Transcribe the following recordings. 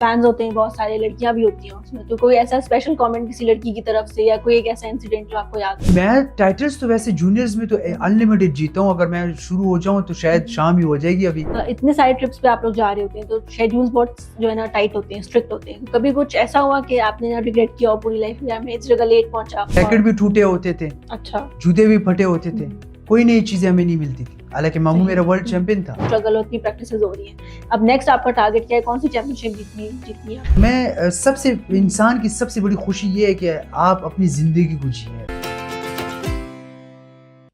Fans होते हैं बहुत सारे, लड़कियां भी होती हैं उसमें, तो कोई ऐसा स्पेशल कमेंट किसी लड़की की तरफ से या कोई एक ऐसा इंसिडेंट जो आपको याद हो? मैं टाइटल्स तो वैसे जूनियर्स में तो अनलिमिटेड जीता हूँ। अगर मैं शुरू हो जाऊँ तो शायद शाम ही हो जाएगी अभी। इतने सारे ट्रिप्स पे आप लोग जा रहे होते हैं तो शेड्यूल्स बहुत जो है ना टाइट होते हैं, स्ट्रिक्ट होते हैं। कभी कुछ ऐसा हुआ कि आपने ना रिग्रेट किया और पूरी लाइफ में मैं इस जगह लेट पहुंचा? पैकेट भी टूटे होते थे, अच्छा। जूते भी फटे होते थे, कोई नई चीजें हमें नहीं मिलती थी। हालांकि मामू मेरा वर्ल्ड चैंपियन था। स्ट्रगल होती, प्रैक्टिसेस हो रही हैं। अब नेक्स्ट आपका टारगेट क्या है? कौन सी चैंपियनशिप जीतनी है? मैं सबसे इंसान की सबसे बड़ी खुशी ये है कि आप अपनी जिंदगी को जिए।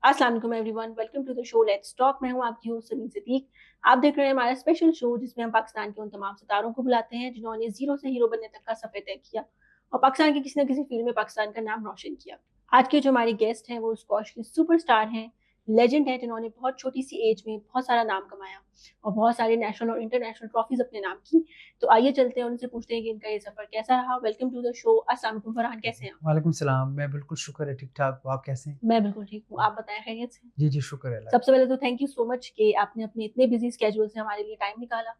अस्सलाम वालेकुम everyone, welcome to the show let's talk. मैं हूं आपकी होस्ट समीन सिद्दीक। आप देख रहे हैं हमारा स्पेशल शो जिसमें हम पाकिस्तान के उन तमाम सितारों को बुलाते हैं जिन्होंने जीरो से हीरो बनने तक का सफर तय किया और पाकिस्तान के किसी न किसी फील्ड में पाकिस्तान का नाम रोशन किया। आज के जो हमारे गेस्ट हैं वो स्क्वॉश के सुपरस्टार हैं, लेजेंड है, जिन्होंने बहुत छोटी सी एज में बहुत सारा नाम कमाया और बहुत सारे नेशनल और इंटरनेशनल ट्रॉफीज अपने नाम की। तो आइए चलते हैं उनसे पूछते हैं कि इनका ये सफर कैसा रहा। Welcome to the show. अस्सलाम वालेकुम फरहान, कैसे हैं? वालेकुम सलाम। मैं बिल्कुल शुक्र है, ठीक ठाक। आप कैसे हैं? मैं बिल्कुल ठीक हूँ, आप बताएं खैरियत से? जी जी, शुक्र है। सबसे पहले तो थैंक यू सो मच कि आपने अपने इतने बिजी स्केड्यूल से हमारे लिए टाइम निकाला।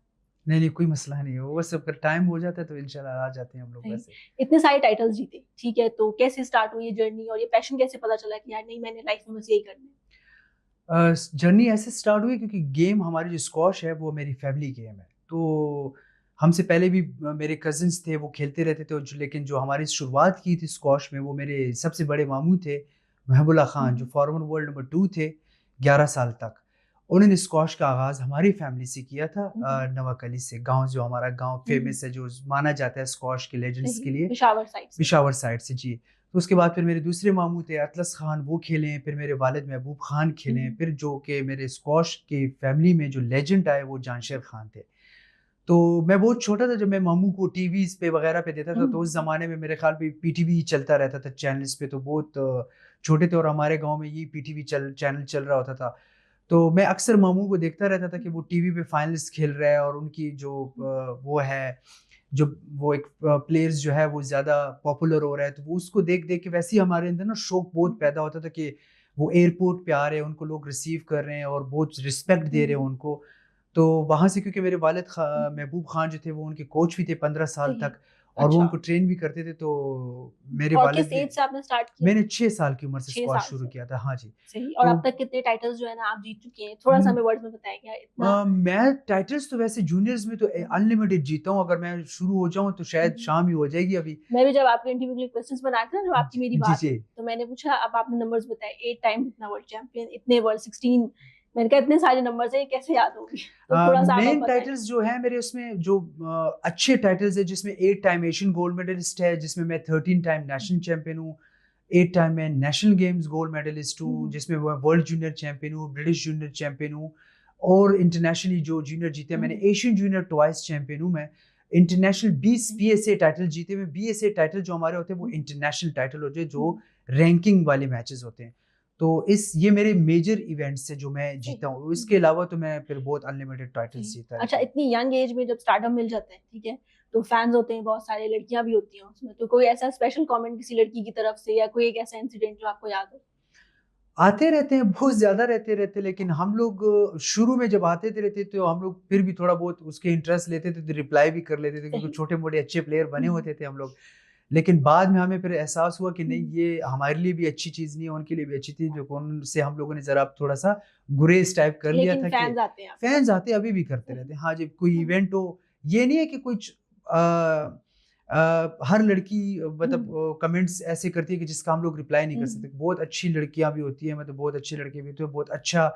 नहीं नहीं, कोई मसला नहीं है। वो बस अगर टाइम हो जाता है तो इंशाल्लाह आ जाते हैं हम लोग। वैसे इतने सारे टाइटल्स जीते, ठीक है, तो कैसे स्टार्ट हुई ये जर्नी और ये पैशन कैसे पता चला कि यार नहीं, मैंने लाइफ में बस यही करना है? जर्नी ऐसे स्टार्ट हुई क्योंकि गेम हमारी जो स्क्वॉश है वो मेरी फैमिली गेम है। तो हमसे पहले भी मेरे कज़िन्स थे, वो खेलते रहते थे। लेकिन जो हमारी शुरुआत की थी स्क्वॉश में वो मेरे सबसे बड़े मामू थे, महबूल्ला ख़ान, जो फॉर्मर वर्ल्ड नंबर 2 थे 11 साल तक। उन्होंने स्क्वॉश का आगाज़ हमारी फैमिली से किया था, नवाकली से। गाँव जो हमारा गाँव फेमस है, जो माना जाता है स्क्वॉश के लेजेंड्स के लिए, पेशावर साइड से। जी। तो उसके बाद फिर मेरे दूसरे मामू थे अतलस खान, वो खेले हैं। फिर मेरे वालिद महबूब खान खेले हैं। फिर जो कि मेरे स्क्वॉश की फैमिली में जो लेजेंड आए वो जानशेर खान थे। तो मैं बहुत छोटा था जब मैं मामू को टीवीज़ पे वगैरह पे देता था। तो उस ज़माने में मेरे ख्याल पे पीटीवी चलता रहता था चैनल्स पे। तो बहुत छोटे थे और हमारे गाँव में ये पीटीवी चैनल चल रहा होता था। तो मैं अक्सर मामू को देखता रहता था कि वो टीवी पे फाइनल्स खेल रहा है और उनकी जो वो है, जो वो एक प्लेयर्स जो है वो ज़्यादा पॉपुलर हो रहा है। तो वो उसको देख-देख के वैसे ही हमारे अंदर ना शौक बहुत पैदा होता था कि वो एयरपोर्ट पे आ रहे हैं, उनको लोग रिसीव कर रहे हैं और बहुत रिस्पेक्ट दे रहे हैं उनको। तो वहाँ से, क्योंकि मेरे वालिद महबूब खान जो थे वो उनके कोच भी थे 15 साल तक और वो उनको ट्रेन भी करते थे। तो मेरे और वालिद किस ने एज से आपने स्टार्ट किया? मैंने 6 साल की उम्र से 6 स्क्वॉश साल शुरू से। किया था। हाँ जी। सही। और तो अब तक कितने टाइटल्स जो है ना आप जीत चुके हैं? थोड़ा-सा हमें वर्ड्स में बताएँ क्या इतना? मैं टाइटल्स तो वैसे जूनियर्स में तो अनलिमिटेड जीता हूँ। अगर मैं शुरू हो जाऊँ तो शायद शाम ही हो जाएगी अभी। मैं भी जब आपके इंटरव्यू के लिए क्वेश्चंस बनाए थे ना, जब आपकी मेरी जी बात जी। हुई, तो मैंने पूछा, अब आपने नंबर्स बताए, 8 टाइम्स इतना वर्ल्ड चैंपियन, इतने वर्ल्ड 16। मैंने कहा इतने सारे नंबर्स हैं, ये कैसे याद होंगी? तो थोड़ा-सा आप मेन बताएँ। टाइटल्स जो है मेरे, उसमें जो अच्छे टाइटल्स है, जिसमें 8 टाइम एशियन गोल्ड मेडलिस्ट है, जिसमें मैं 13 टाइम नेशनल चैंपियन हूँ, 8 टाइम मैं नेशनल गेम्स गोल्ड मेडलिस्ट हूँ, जिसमें मैं वर्ल्ड जूनियर चैंपियन हूँ, ब्रिटिश जूनियर चैंपियन हूँ और इंटरनेशनली जो जूनियर जीते हैं मैंने, एशियन जूनियर ट्वाइस चैंपियन हूँ मैं। इंटरनेशनल 20 पीएसए टाइटल जीते हुए। बीएसए टाइटल जो हमारे होते हैं वो इंटरनेशनल टाइटल होते हैं, जो रैंकिंग वाले मैचेस होते हैं। तो ये मेरे मेजर इवेंट्स से जो मैं जीता हूँ। इसके अलावा तो मैं फिर बहुत अनलिमिटेड टाइटल्स जीता अच्छा, रहता हूँ। इतनी यंग एज में जब स्टारडम मिल जाता है, ठीक है, तो फैंस होते हैं बहुत सारे, लड़कियां भी होती हैं उसमें, तो कोई ऐसा स्पेशल कमेंट किसी लड़की की तरफ से या कोई एक ऐसा इंसिडेंट जो आपको याद हो? आते रहते हैं, बहुत ज़्यादा रहते लेकिन हम लोग शुरू में जब आते थे रहते तो हम लोग फिर भी थोड़ा बहुत उसके इंटरेस्ट लेते थे, तो रिप्लाई भी कर लेते थे क्योंकि छोटे-मोटे अच्छे प्लेयर बने होते थे हम लोग। लेकिन बाद में हमें फिर एहसास हुआ कि नहीं, ये हमारे लिए भी अच्छी चीज़ नहीं है, उनके लिए भी अच्छी थी। जो उनसे हम लोगों ने ज़रा थोड़ा-सा गुरेज़ टाइप कर लिया लेकिन था कि फैंस आते हैं आपके। फैन्स आते अभी भी करते रहते हैं। हाँ, जब कोई इवेंट हो, ये नहीं है कि कुछ हर लड़की मतलब कमेंट्स ऐसे करती है कि जिसका हम लोग रिप्लाई नहीं कर सकते। बहुत अच्छी लड़कियाँ भी होती हैं, मतलब बहुत अच्छे लड़के भी होते हैं, बहुत अच्छा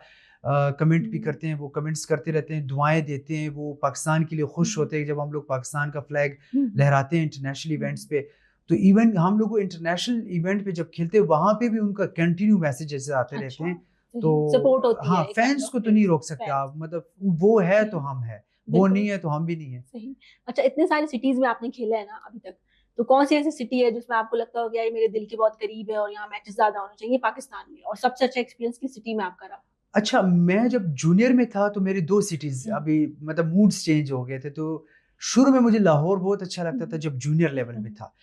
कमेंट भी करते हैं। वो कमेंट्स करते रहते हैं, दुआएँ देते हैं, वो पाकिस्तान के लिए खुश होते हैं जब हम लोग पाकिस्तान का फ्लैग लहराते हैं इंटरनेशनल इवेंट्स पे। तो इवन हम लोग इंटरनेशनल इवेंट पे जब खेलते हैं वहाँ पे भी उनका कंटिन्यू मैसेजेस आते रहते हैं। तो सपोर्ट होती हाँ, है फैन्स को तो नहीं रोक सकते आप, मतलब वो है तो हम हैं, वो नहीं है तो हम भी नहीं है। सही। अच्छा, इतने सारी सिटीज में आपने खेला है ना अभी तक, तो कौन सी ऐसी सिटी है जिसमें आपको लगता हो कि यार ये मेरे दिल के बहुत करीब है और यहाँ मैचेस ज्यादा होने चाहिए पाकिस्तान में, और सबसे अच्छा एक्सपीरियंस किस सिटी में आपका रहा? अच्छा, मैं जब जूनियर में था तो मेरी 2 सिटीज़ अभी मतलब मूड्स चेंज हो गए थे। तो शुरू में मुझे लाहौर बहुत अच्छा लगता था जब जूनियर लेवल में था।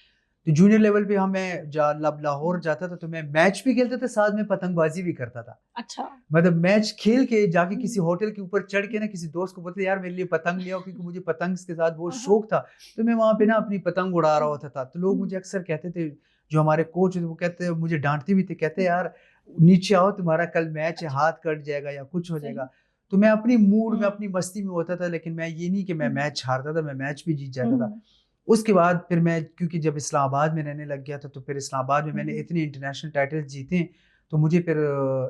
तो जूनियर लेवल पे लाहौर जाता था तो मैं मैच भी खेलता था, साथ में पतंगबाजी भी करता था। अच्छा। मतलब मैच खेल के जाके किसी हम्म। होटल के ऊपर चढ़ के ना किसी दोस्त को बोलते यार मेरे लिए पतंग ले आओ, क्योंकि मुझे पतंग के साथ बहुत हाँ, हाँ। शौक था। तो मैं वहां पे ना हम्म। अपनी पतंग उड़ा रहा हम्म। होता था, तो लोग मुझे हम्म। अक्सर कहते थे, जो हमारे कोच थे वो कहते मुझे डांटते भी थे, कहते हम्म। यार नीचे आओ, तुम्हारा कल मैच है, अच्छा। हाथ कट जाएगा या कुछ हो सही। जाएगा। तो मैं अपनी मूड में हम्म। अपनी मस्ती में होता था, लेकिन मैं ये नहीं कि मैं हम्म। मैच हारता था, मैं मैच भी जीत जाता था। हम्म। उसके बाद फिर मैं, क्योंकि जब इस्लामाबाद में रहने लग गया था, तो फिर इस्लामाबाद में मैंने हम्म। इतने इंटरनेशनल टाइटल्स जीते, तो मुझे फिर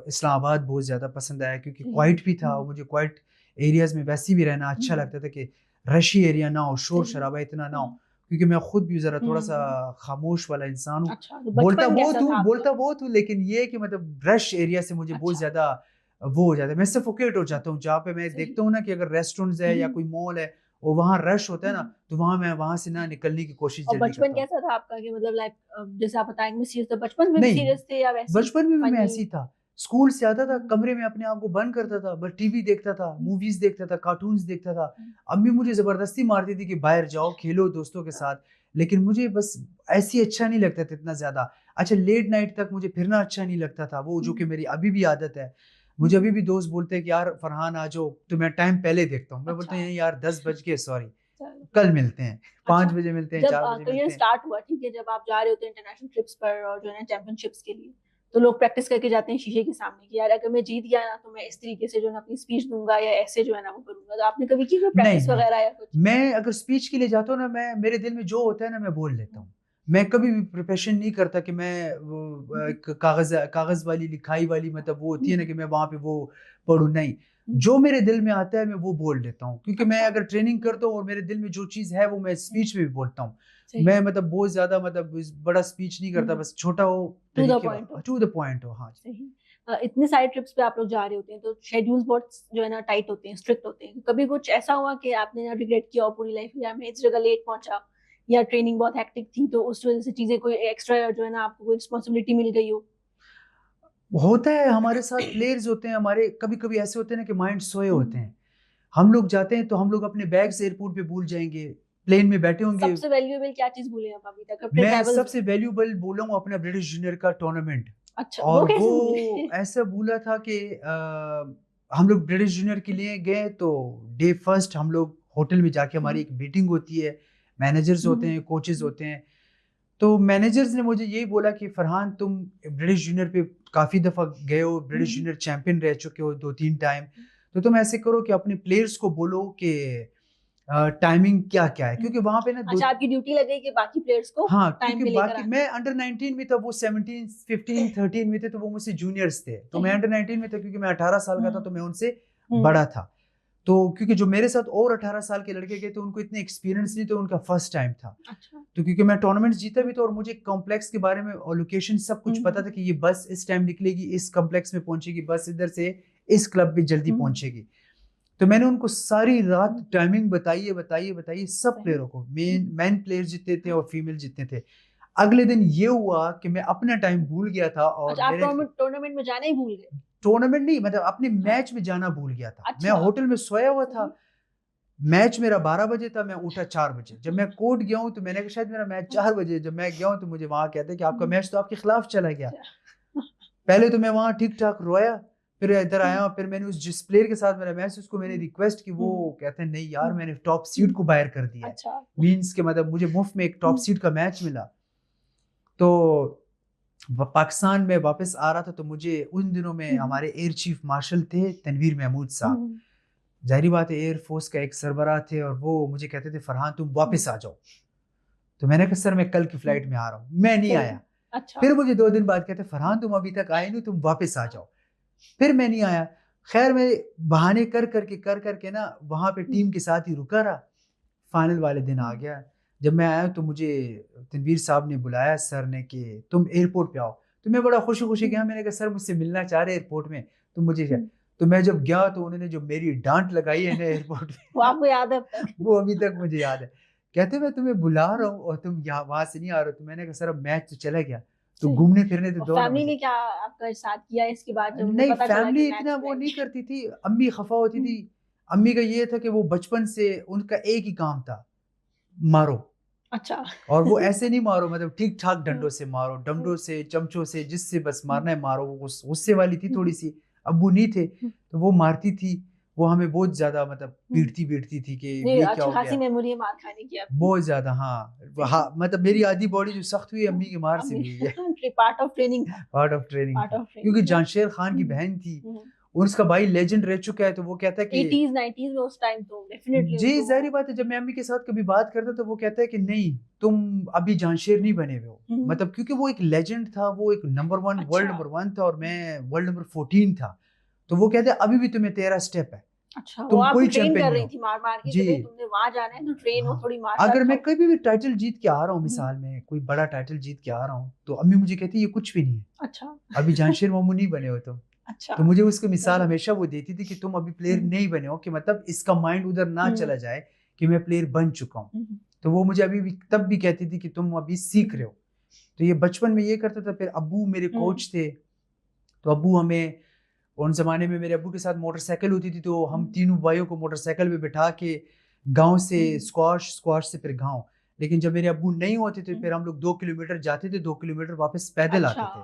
इस्लामाबाद बहुत ज़्यादा पसंद आया, क्योंकि सही। क्वाइट भी था और मुझे क्वाइट एरियाज़ में वैसे भी रहना अच्छा हम्म। लगता था कि रशी एरिया ना हो, शोर सही। शराबा इतना ना हो, हम्म। क्योंकि मैं खुद भी ज़रा थोड़ा सा हम्म। खामोश वाला इंसान हूँ। अच्छा, तो बचपन कैसा था बोलता आपका? बहुत हूँ, लेकिन ये है कि मतलब रश एरिया से मुझे बहुत अच्छा। ज़्यादा वो हो जाता है, मैं सफोकेट हो जाता हूँ। जहाँ पे मैं सही। देखता हूँ ना कि अगर रेस्टोरेंट्स है या हम्म। कोई मॉल है और वहाँ रश होता है ना, हम्म। तो मैं वहाँ से ना निकलने की कोशिश और जल्दी बचपन करता हूँ। कैसा था आपका कि मतलब लाइक जैसे आप बताएंगे मैं सीरियस, तो बचपन में भी नहीं, सीरियस थे या वैसे ही बचपन में भी मैं फनी? ऐसे ही था। स्कूल से आता था, हम्म। कमरे में अपने आप को बंद करता था, बस टीवी देखता था, हम्म। मूवीज़ देखता था, कार्टून्स देखता था। हम्म। अम्मी मुझे ज़बरदस्ती मारती थी कि बाहर जाओ, खेलो दोस्तों के साथ, लेकिन मुझे बस ऐसे ही अच्छा नहीं लगता था इतना ज़्यादा। अच्छा, लेट नाइट तक मुझे फिरना अच्छा नहीं लगता था, वो जो कि हम्म। मेरी अभी भी आदत है। मुझे अभी हम्म। भी दोस्त बोलते हैं कि यार फरहान आ जाओ, तो मैं टाइम पहले देखता हूँ। मैं बोलता अच्छा। हूँ नहीं यार 10 बज गए, सॉरी, चलो। कल मिलते हैं, 5 अच्छा, बजे मिलते हैं, जब 4 बजे करियर मिलते हैं। स्टार्ट हुआ, ठीक है, जब आप जा रहे होते हैं इंटरनेशनल ट्रिप्स पर और जो है ना चैंपियनशिप्स के लिए, तो लोग प्रैक्टिस करके जाते हैं शीशे के सामने कि यार अगर मैं जीत गया ना तो मैं इस तरीके से जो है ना अपनी स्पीच दूंगा या ऐसे जो है ना वो करूंगा। तो आपने कभी की कोई नहीं, प्रैक्टिस नहीं। वगैरह या कुछ? मैं अगर स्पीच के लिए जाता हूँ ना, मैं मेरे दिल में जो होता है ना मैं बोल लेता हूँ। मैं कभी भी प्रिपरेशन नहीं करता कि मैं वो हम्म। एक कागज़ वाली लिखाई वाली, मतलब वो होती है ना हम्म। कि मैं वहाँ पे वो पढ़ूँ, नहीं। हम्म। जो मेरे दिल में आता है मैं वो बोल देता हूँ, क्योंकि मैं अच्छा। अगर ट्रेनिंग करता हूँ और मेरे दिल में जो चीज़ है वो मैं हम्म। स्पीच में भी बोलता हूँ। सही। मैं मतलब बहुत ज़्यादा मतलब बड़ा स्पीच नहीं करता, बस छोटा हो, टू द तरीके पॉइंट हो। टू द पॉइंट हो। हाँ जी। सही। इतने सारे ट्रिप्स पे आप लोग जा रहे होते हैं तो शेड्यूल्स बहुत जो है ना टाइट होते हैं, स्ट्रिक्ट होते हैं। कभी कुछ ऐसा हुआ कि आपने ना रिग्रेट किया हो पूरी लाइफ, या मैं इस जगह लेट पहुंचा, या ट्रेनिंग बहुत हेक्टिक थी तो उस वजह से चीजें कोई एक्स्ट्रा जो है ना आपको कोई रिस्पॉन्सिबिलिटी मिल गई हो? होता है हमारे साथ, प्लेयर्स होते हैं हमारे, कभी-कभी ऐसे होते हैं ना कि माइंड सोए होते हम्म। हैं। हम लोग जाते हैं तो हम लोग अपने बैग्स एयरपोर्ट पे भूल जाएँगे, प्लेन में बैठे होंगे। सबसे वैल्यूएबल क्या चीज भूले आप अभी तक अपने मैं ट्रेवल्स में? सबसे वैल्यूएबल बोला हूँ अपना ब्रिटिश जूनियर का टूर्नामेंट, अच्छा, वो और वो कैसे भूले? ऐसा भूला था कि हम लोग ब्रिटिश जूनियर के लिए गए, तो डे फर्स्ट हम लोग होटल में जाके हमारी एक मीटिंग होती है, मैनेजर्स होते हैं, कोचेज़ होते हैं। तो मैनेजर्स ने मुझे यही बोला कि फरहान तुम ब्रिटिश जूनियर पे काफ़ी दफ़ा गए हो, ब्रिटिश जूनियर चैंपियन रह चुके हो 2-3 टाइम, तो तुम ऐसे करो कि अपने प्लेयर्स को बोलो कि टाइमिंग क्या-क्या है? क्योंकि वहाँ पे ना दो, अच्छा, आपकी ड्यूटी लगे कि बाकी प्लेयर्स को हाँ, टाइम क्योंकि पे लेकर बाकी आना मैं है। अंडर 19 में था, वो 17, 15, 13 में थे, तो वो मुझसे जूनियर्स थे। तो मैं सही। अंडर 19 में था, क्योंकि मैं 18 साल का था, तो मैं हम्म। उनसे हम्म। बड़ा था। तो क्योंकि जो मेरे साथ और 18 साल के लड़के गए थे, उनको इतने एक्सपीरियंस नहीं, तो उनका फर्स्ट टाइम था। अच्छा। तो क्योंकि मैं टूर्नामेंट्स जीता भी था और मुझे कॉम्प्लेक्स के बारे में और लोकेशन सब कुछ पता था कि ये बस इस टाइम निकलेगी, इस कॉम्प्लेक्स में पहुंचेगी, बस इधर से इस क्लब पे जल्दी पहुंचेगी। तो मैंने उनको सारी रात टाइमिंग बताई सब सही। प्लेयरों को, मेन प्लेयर जितने थे और फीमेल जितने थे। अगले दिन ये हुआ कि मैं अपना टाइम भूल गया था और अच्छा, आप मेरे टूर्नामेंट में जाना ही भूल गए? टूर्नामेंट नहीं, मतलब अपने हाँ। मैच में जाना भूल गया था। मैं अच्छा। होटल में सोया हुआ था, सही। मैच मेरा 12 बजे था, मैं उठा 4 बजे। जब मैं कोर्ट गया हूँ तो मैंने कहा शायद मेरा मैच 4 बजे है। जब मैं गया हूँ तो मुझे वहाँ कहते हैं कि आपका मैच तो आपके खिलाफ चला गया। पहले तो मैं वहाँ ठीक-ठाक रोया, फिर इधर आया, फिर मैंने उस जिस प्लेयर के साथ मेरा मैच, उसको मैंने रिक्वेस्ट की, वो कहते हैं नहीं यार मैंने टॉप सीड को बाहर कर दिया है। अच्छा। मीन्स के मतलब मुझे मुफ्त में एक टॉप सीड का मैच मिला। तो पाकिस्तान में वापस आ रहा था, तो मुझे उन दिनों में हमारे एयर चीफ मार्शल थे तनवीर महमूद साहब। ज़ाहिर बात है एयर फोर्स का एक सरबराह थे, और वो मुझे कहते थे फरहान तुम वापस आ जाओ। तो मैंने कहा सर मैं कल की फ्लाइट में आ रहा हूँ, मैं नहीं सही। आया। अच्छा। फिर मुझे 2 दिन बाद कहते फरहान तुम अभी तक आए नहीं, तुम वापस आ जाओ। फिर मैं नहीं आया। खैर मैं बहाने कर करके ना वहाँ पे टीम के साथ ही रुका रहा। फाइनल वाले दिन आ गया। जब मैं आया तो मुझे तनवीर साहब ने बुलाया सर ने कि तुम एयरपोर्ट पे आओ। तो मैं बड़ा खुशी-खुशी गया, मैंने कहा सर मुझसे मिलना चाह रहे हैं एयरपोर्ट में, तो मुझे क्या। तो मैं जब गया तो उन्होंने जो मेरी डाँट लगाई है ना एयरपोर्ट वो पे आपको याद है अब तक? वो अभी तक मुझे याद है। कहते मैं तुम्हें बुला रहा हूँ और तुम यहाँ वहाँ से नहीं आ रहे हो। तो मैंने कहा सर अब मैच तो चला गया, तो सही। घूमने-फिरने तो और दो ना फैमिली मुझे। ने क्या आपका साथ किया इसके बाद जब उन्हें नहीं, पता चला कि फैमिली मैच इतना वो नहीं चलाएंगे? करती थी, अम्मी खफ़ा होती थी। अम्मी का ये था कि वो बचपन से उनका एक ही काम था, मारो। अच्छा। और वो ऐसे नहीं मारो, मतलब ठीक ठाक डंडों से मारो, हुँ, डंडों से, चमचों से, जिससे बस हुँ, मारना है मारो। वो गुस्से वाली थी हुँ, थोड़ी सी, अब्बू नहीं थे, हुँ, तो वो मारती थी। वो हमें बहुत ज्यादा मतलब हुँ। पीटती थी कि ये ये क्या अच्छी हो खासी गया। मेमोरी है मार खाने की आपकी। बहुत ज्यादा, हाँ। सही। हाँ, मतलब मेरी आधी बॉडी जो सख्त हुई है हाँ, अम्मी की मार से अभी भी हुई है। पार्ट ऑफ ट्रेनिंग था, पार्ट ऑफ ट्रेनिंग पार्ट था, ऑफ क्योंकि ट्रेनिंग है। जानशेर खान की हुँ, बहन थी हुँ। और उसका भाई लेजेंड रह चुका है, तो वो कहता है कि 80s 90s में उस टाइम तो डेफिनिटली जी, उनको ज़ाहिर-सी बात है, जब मैं अम्मी के साथ कभी बात करता तो वो कहता है कि नहीं, तुम अभी जानशेर नहीं बने हुए हो। हुँ, मतलब क्योंकि वो एक लेजेंड था, वो एक नंबर 1 वर्ल्ड अच्छा। नंबर 1 था और हुँ, मैं वर्ल्ड नंबर 14 था। तो वो कहते हैं अभी भी तुम्हें तेरा स्टेप है, अच्छा वो तुम आपको कोई ट्रेन चैंपियन कर नहीं रही हो। थी मार-मार के कि जी, भई तुमने वहाँ जाना है तो ट्रेन हो, हाँ। थोड़ी मार-शार अगर मैं खाओ। कभी भी टाइटल जीत के आ रहा हूँ, हुँ, मिसाल में कोई बड़ा टाइटल जीत के आ रहा हूँ, तो अम्मी मुझे कहती है ये कुछ भी नहीं है, अच्छा, अभी जानशेर मामू नहीं बने हो तुम। अच्छा, तो मुझे उसकी मिसाल सही। हमेशा वो देती थी कि तुम अभी प्लेयर हुँ, नहीं बने हो, कि मतलब इसका माइंड उधर ना हुँ, चला जाए कि मैं प्लेयर बन चुका हूँ। हुँ, तो वो मुझे अभी भी तब भी कहती थी कि तुम अभी सीख हुँ, रहे हो। तो ये बचपन में ये करता था, फिर अब्बू मेरे हुँ, कोच थे, तो अब्बू हमें उन ज़माने में मेरे अब्बू के साथ मोटरसाइकिल होती थी, तो हुँ, हम तीनों भाइयों को मोटरसाइकिल पे बिठा के गाँव से हुँ, स्क्वाश, स्क्वाश से फिर गाँव। लेकिन जब मेरे अब्बू नहीं होते थे, हुँ। फिर हम लोग 2 किलोमीटर जाते थे, 2 किलोमीटर वापस पैदल अच्छा, आते थे।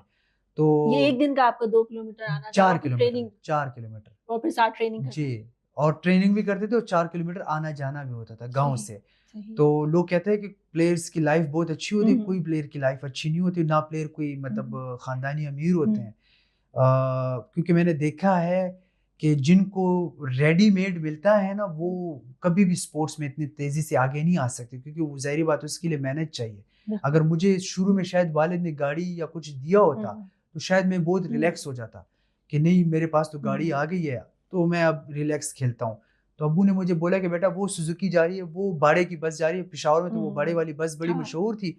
ये 1 तो दिन का आपका 2 किलोमीटर आना-जाना 4 और फिर किलोमीटर, ट्रेनिंग 4 किलोमीटर। और फिर साथ ट्रेनिंग जी, करते थे। और ट्रेनिंग भी करते थे और 4 किलोमीटर आना-जाना भी होता था गाँव सही, से। सही। तो लोग कहते हैं कि प्लेयर्स की लाइफ़ बहुत अच्छी होती हुँ, है, हुँ, कोई प्लेयर की लाइफ़ अच्छी नहीं होती, ना प्लेयर कोई हुँ, मतलब ख़ानदानी अमीर हुँ, होते हैं। क्योंकि मैंने देखा है कि जिनको रेडीमेड मिलता है ना, हुँ, वो कभी भी स्पोर्ट्स में इतनी तेज़ी से आगे नहीं आ सकते, क्योंकि वो ज़ाहिर-सी बात है उसके लिए मेहनत चाहिए। बिल्कुल। अगर मुझे शुरू में शायद वालिद ने गाड़ी या कुछ दिया हुँ, होता, तो शायद मैं बहुत हुँ, रिलैक्स हो जाता कि नहीं मेरे पास तो गाड़ी हुँ, आ गई है, तो मैं अब रिलैक्स खेलता हूँ। तो अब्बू ने मुझे बोला कि बेटा वो सुज़ुकी जा रही है, वो भाड़े की बस जा रही है, पेशावर में तो वो भाड़े हुँ, वाली बस बड़ी अच्छा। मशहूर थी।